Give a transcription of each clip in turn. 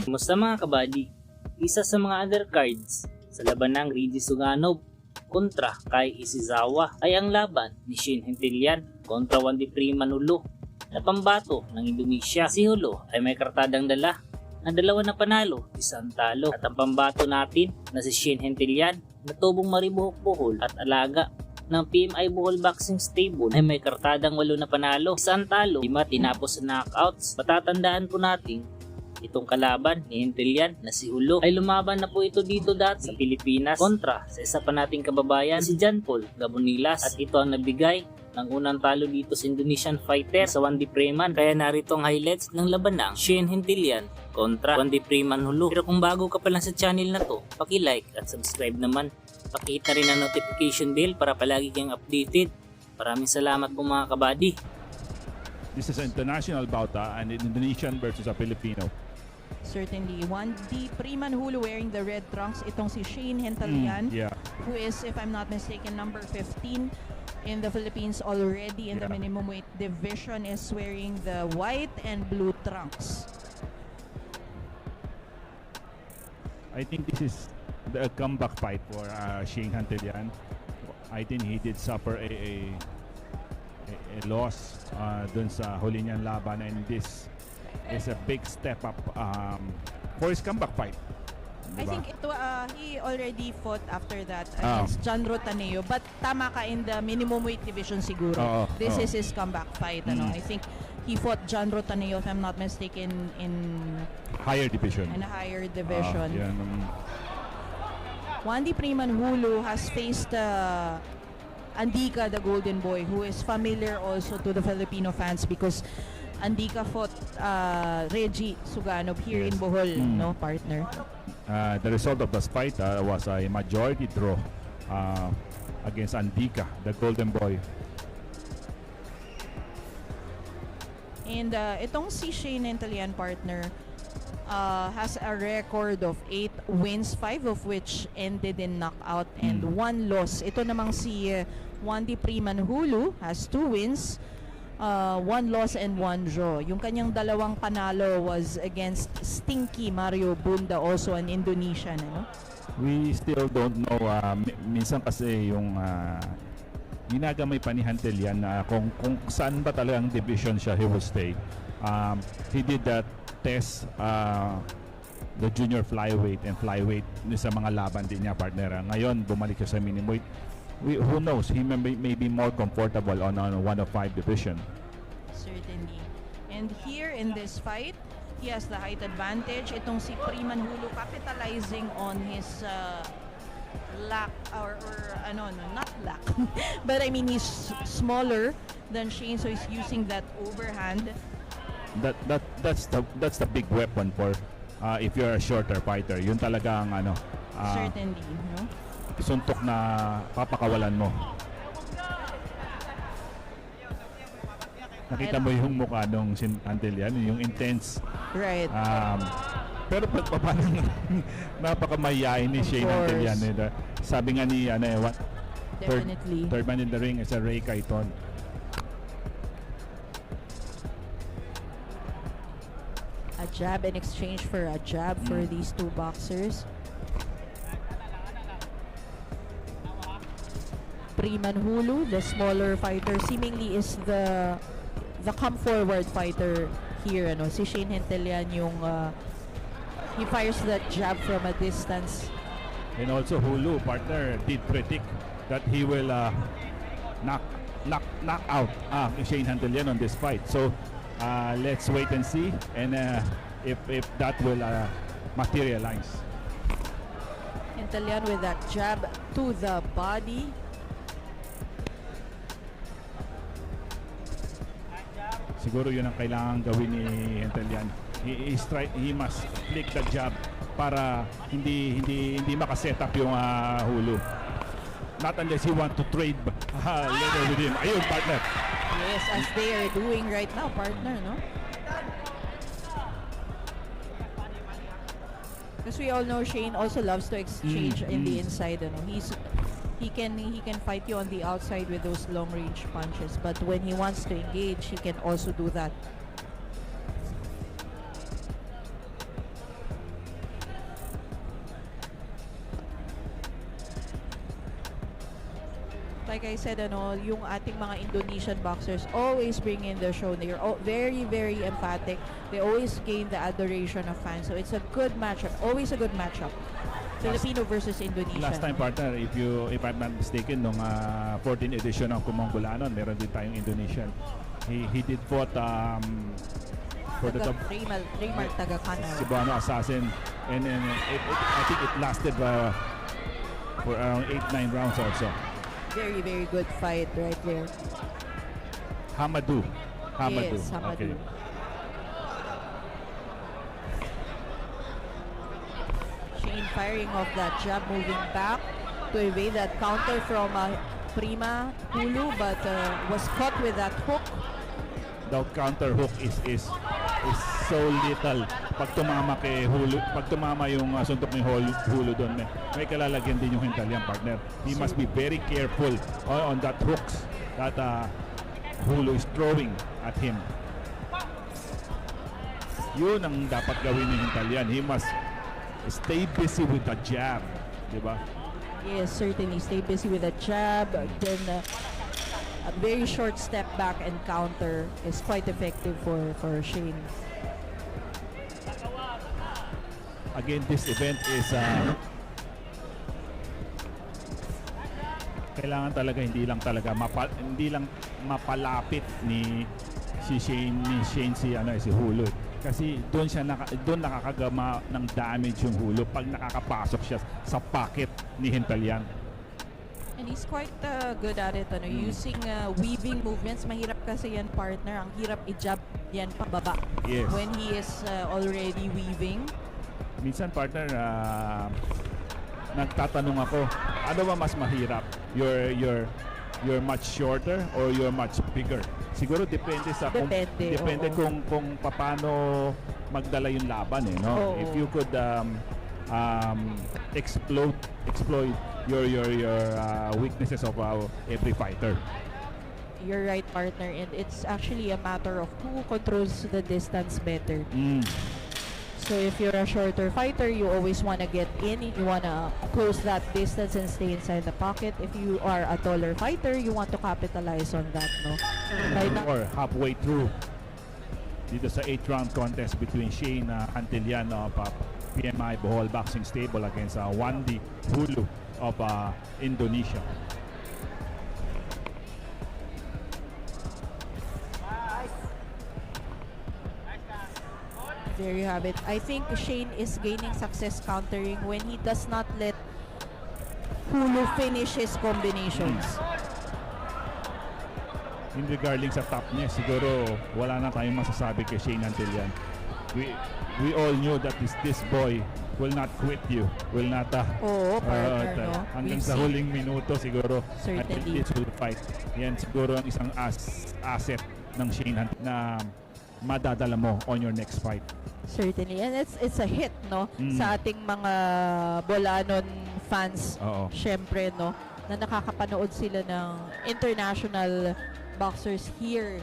Kumusta mga kabady? Isa sa mga undercards sa laban ng Reggie Suganov kontra kay Ishizawa ay ang laban ni Shane Hentilyan kontra Wandy Primanulo na pambato ng Indonesia. Si Hulo ay may kartadang dala na 2 na panalo, 1 talo, at ang pambato natin na si Shane Hentilyan na tubong maribuhok-buhol at alaga ng PMI Bohol Boxing Stable ay may kartadang 8 na panalo, 1 talo, 5 tinapos sa knockouts. Matatandaan po natin itong kalaban ni Hentilyan na si Hulo ay lumaban na po ito dito dati sa Pilipinas kontra sa isa pa nating kababayan si John Paul Gabonilas, at ito ang nagbigay ng unang talo dito sa Indonesian fighter sa Wandy Preman. Kaya narito ang highlights ng laban ng Shane Hentilyan kontra Wandy Primanulo. Pero kung bago ka pa lang sa channel na to, paki-like at subscribe naman. Pakita rin ang notification bell para palagi kang updated. Maraming salamat po mga kabady. This is an international bout, an Indonesian versus a Filipino. Certainly. Wandy Primanulo wearing the red trunks. Itong si Shane Hentilyan, who is, if I'm not mistaken, number 15 in the Philippines already in the minimum weight division, is wearing the white and blue trunks. I think this is the comeback fight for Shane Hentilyan. I think he did suffer a loss dun sa huli niyang laban, and this is a big step up for his comeback fight. I think he already fought after that against John Rotaneo, but tama ka, in the minimum weight division siguro. This is his comeback fight. I think he fought John Rotaneo, if I'm not mistaken, in higher division. In a higher division. Wandy Primanulo has faced Andika, the Golden Boy, who is familiar also to the Filipino fans because Andika fought Reggie Suganov here in Bohol, no, partner? The result of this fight was a majority draw against Andika, the Golden Boy. And itong si Shane Hentilyan, partner, has a record of 8 wins, 5 of which ended in knockout and 1 loss. Ito namang si Wandy Primanulo has 2 wins, 1 loss and 1 draw. Yung kanyang 2 panalo was against Stinky Mario Bunda, also an Indonesian. We still don't know. Minsan kasi yung ginagamay pa ni Hentilyan na kung saan ba talagang division siya he will stay. He did that test the junior flyweight and flyweight sa mga laban din niya, partner. Ngayon bumalik siya sa minimum weight. Who knows, he may be more comfortable on 105 division. Certainly. And here in this fight, he has the height advantage. Itong si Primanulo capitalizing on his lack or not lack but I mean he's smaller than Shane, so he's using that overhand. That's the big weapon for if you're a shorter fighter. Yun talaga ang certainly, no? Suntok na papakawalan mo. Nakita mo yung mukha nung Hentilyan, yung intense. Right. Pero paano napakamayain ni Shane Hentilyan. Sabi nga ni definitely third man in the ring is a Ray Kaiton. A jab in exchange for a jab for these two boxers. Primanulo, the smaller fighter, seemingly is the come forward fighter here. Si Shane Hentilyan yung he fires that jab from a distance. And also Hulu, partner, did predict that he will knock out Shane Hentilyan on this fight. So let's wait and see, and if that will materialize. Hentilyan with that jab to the body. Siguro yun ang kailangan gawin ni Hentilyan. He must flick the jab para hindi makaset up yung Hulu. Not unless he want to trade later with him. Ayun, partner. Yes, as they are doing right now, partner, no? Because we all know Shane also loves to exchange in the inside. He can fight you on the outside with those long range punches, but when he wants to engage, he can also do that. like I said, yung ating mga Indonesian boxers always bring in the show. They're very, very emphatic. They always gain the adoration of fans. So it's a good matchup. Always a good matchup. Filipino versus Indonesia. Last time, partner, if I'm not mistaken, nung 14th edition ng Kumong Bulanon, meron din tayong Indonesian. He did fought for the Raymar Tagakana. Cebuano Assassin, and I think it lasted for around 8-9 rounds also. Very, very good fight right there. Hamadu. Yes, Hamadu. Okay. Shane firing off that jab, moving back to evade that counter from Prima Hulu, but was caught with that hook. The counter hook is so little. Pag tumama kay Hulu, pag tumama yung suntok ni Hulu doon, may kalalagyan din yung Hintalian, partner. He must be very careful on that hooks that Hulu is throwing at him. Yun ang dapat gawin ni Hintalian. He must stay busy with the jab, di ba? Yes, certainly. Stay busy with a jab. Then a very short step back and counter is quite effective for Shane. Again, this event is kailangan talaga hindi lang mapalapit ni Shane si Hulu. Kasi doon nakakagama ng damage yung Hulu pag nakakapasok siya sa pocket ni Hintalian. And he's quite good at it, using weaving movements. Mahirap kasi yan, partner. Ang hirap i-jab yan pababa. Yes. When he is already weaving. Minsan, partner, nagtatanong ako, ano ba mas mahirap? You're much shorter or you're much bigger? Siguro depende sa depende kung paano magdala yung laban, no? Oo. If you could exploit your weaknesses of every fighter. You're right, partner, and it's actually a matter of who controls the distance better. So if you're a shorter fighter, you always want to get in. You want to close that distance and stay inside the pocket. If you are a taller fighter, you want to capitalize on that, no? Or halfway through dito sa 8th round contest between Shane Hintalian of PMI Bohol Boxing Stable against Wandi Hulu of Indonesia. There you have it. I think Shane is gaining success countering when he does not let Hulu finish his combinations. In regarding sa toughness, siguro wala na tayong masasabi kay Shane Hintalian. We all knew that this boy will not quit you. Will not Oo, partner, no? hanggang We've sa seen- huling minuto siguro. Certainly. This will fight. Yan siguro ang isang asset ng Shane Hintalian na madadala mo on your next fight. Certainly. And it's a hit, no? Sa ating mga Bolanon fans. Oo. Syempre, no? Na nakakapanood sila ng international boxers here.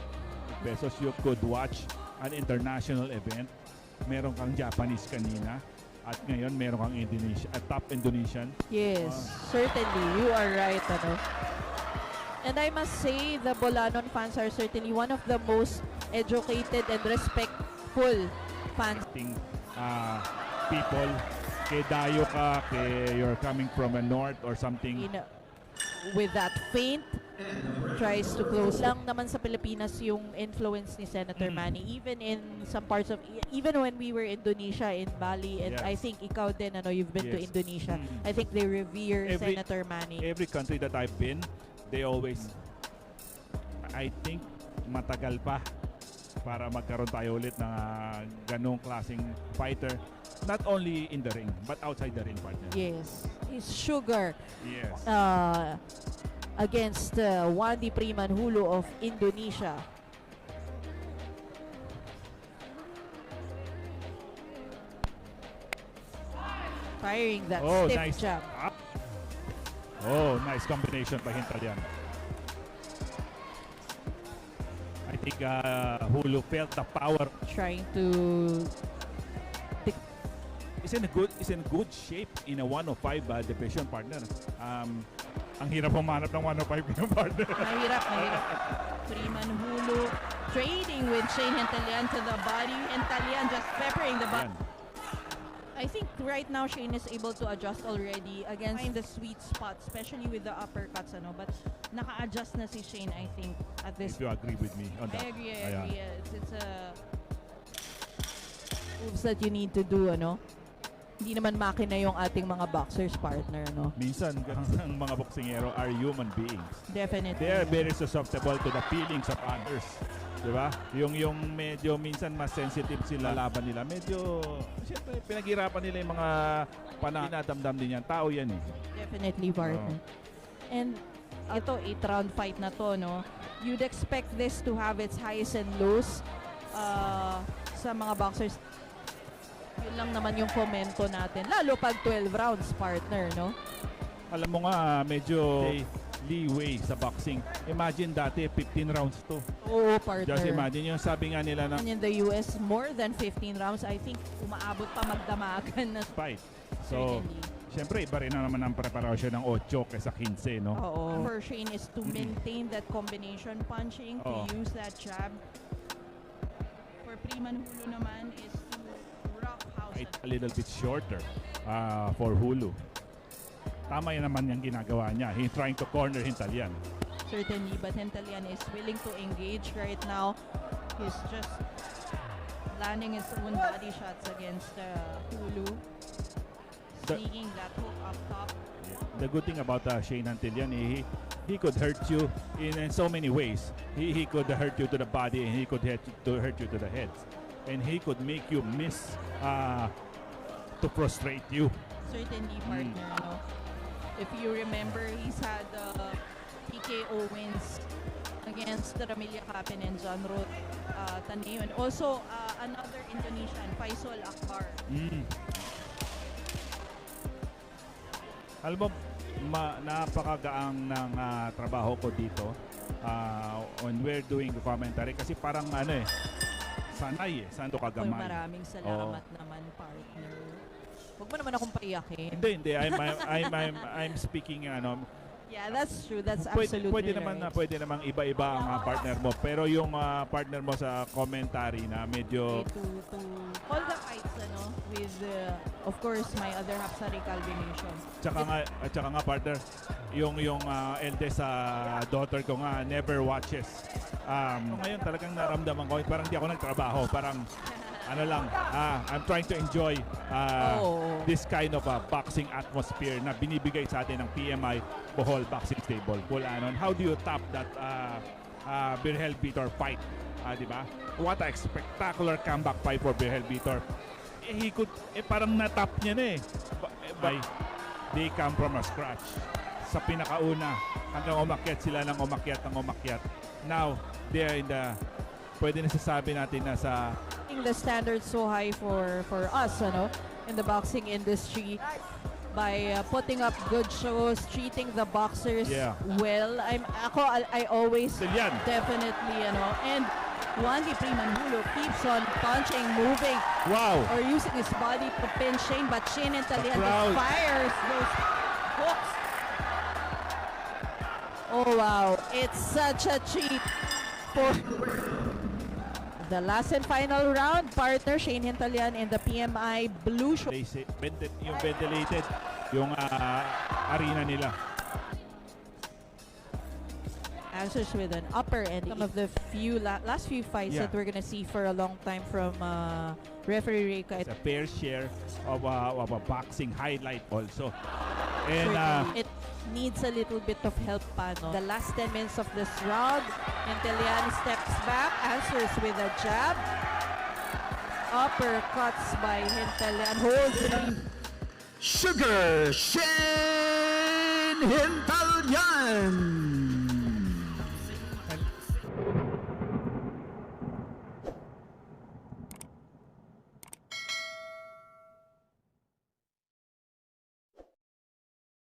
Besos, you could watch an international event. Meron kang Japanese kanina at ngayon meron kang top Indonesian. Yes, certainly. You are right, And I must say, the Bolanon fans are certainly one of the most educated and respectful fans. People, kay dayo ka, kay you're coming from a north or something. With that feint, tries to close lang naman sa Pilipinas yung influence ni Senator Manny, even in some parts of, even when we were Indonesia, in Bali, and Yes. I think ikaw din, you've been to Yes. Indonesia. I think they revere Every- Senator Manny. Every country that I've been, they always, I think, matagal pa para magkaroon tayo ulit ng ganong klaseng fighter. Not only in the ring, but outside the ring, partner. Yes, is Sugar Yes. against Wandi Priman Hulu of Indonesia. Firing that stiff nice. jab. Nice combination by Hintalian. I think Hulu felt the power. Trying to is in good shape in a 105 division, partner. Ang hirap humanap ng 105 yung partner. Mahirap. Freeman Hulu trading with Shane Hentalian to the body. Hentalian just peppering the body. Yan. I think right now Shane is able to adjust already against the sweet spot, especially with the uppercuts, but naka-adjust na si Shane, I think, at this If you agree with me on that. I agree. Ayan. It's a moves that you need to do, Hindi naman makina yung ating mga boxers partner, Minsan, ang mga boksingero are human beings. Definitely. They are very susceptible to the feelings of others. Diba? Yung medyo minsan mas sensitive sila laban nila. Medyo, siyempre, pinaghirapan nila yung mga pinadamdam din yan. Tao yan eh. Definitely, partner. And ito, 8-round fight na to, You'd expect this to have its highs and lows sa mga boxers. Yun lang naman yung komento natin. Lalo pag 12 rounds, partner, Alam mo nga, medyo leeway sa boxing. Imagine dati, 15 rounds to. Oo, partner. Just imagine yung sabi nga nila ng In the US, more than 15 rounds, I think umaabot pa magdamagan na fight. So, certainly. siyempre, iba rin na naman ang preparasyon ng 8 kaysa 15, no? Oo. For Shane is to maintain that combination punching, to Oo. use that jab. For Freeman Hulu naman is to rock house. A little bit shorter for Hulu. Tama yan naman yung ginagawa niya. He's trying to corner Hentalian. Certainly, but Hentalian is willing to engage right now. He's just landing his own body shots against Hulu. Sneaking that hook up top. The good thing about Shane Hentalian, he could hurt you in so many ways. He could hurt you to the body and he could hurt you to the head. And he could make you miss to frustrate you. Certainly, partner. If you remember, he's had TKO wins against Ramilia Capin and John Roth Taneo. And also, another Indonesian, Faisal Akbar. Alam mo, napakagaang ng trabaho ko dito when we're doing the commentary kasi parang sanay santo kagamay. Maraming salamat naman, partner. Huwag mo naman akong paiyakin. Hindi. I'm speaking Yeah, that's true. That's pwede absolutely naman right. pwede namang iba-iba ang partner mo. Pero yung partner mo sa commentary na medyo To all the fights, with, of course, my other half sa Calvin Nation. tsaka nga partner, yung eldest daughter ko nga never watches. Ngayon talagang naramdaman ko parang di ako nagtrabaho, parang I'm trying to enjoy this kind of boxing atmosphere na binibigay sa atin ng PMI Bohol Boxing Stable. How do you top that Berhel Vitor fight? Di ba? What a spectacular comeback fight for Berhel Vitor. He could, parang natap niya na they come from a scratch. Sa pinakauna, hanggang umakyat sila ng umakyat. Now, they're in the, pwede na sasabi natin na sa The standards so high for us, in the boxing industry by putting up good shows, treating the boxers well. I always Yan. definitely, and Wandy Freeman Hulu keeps on punching, moving, wow! or using his body to pin Shane, but Shane Hentalian crowd. fires those hooks. Oh wow, it's such a treat for the last and final round, partner Shane Hentalian in the PMI Blue Show. Yung ventilated yung arena nila. Answers with an upper end. Some of the last few fights that we're gonna see for a long time from referee Reika. It's a fair share of a boxing highlight also. And It needs a little bit of help pa, The last 10 minutes of this round, Hentalian steps back, answers with a jab. Uppercuts by Hentalian, holds it. Sugar Shane Hentalian.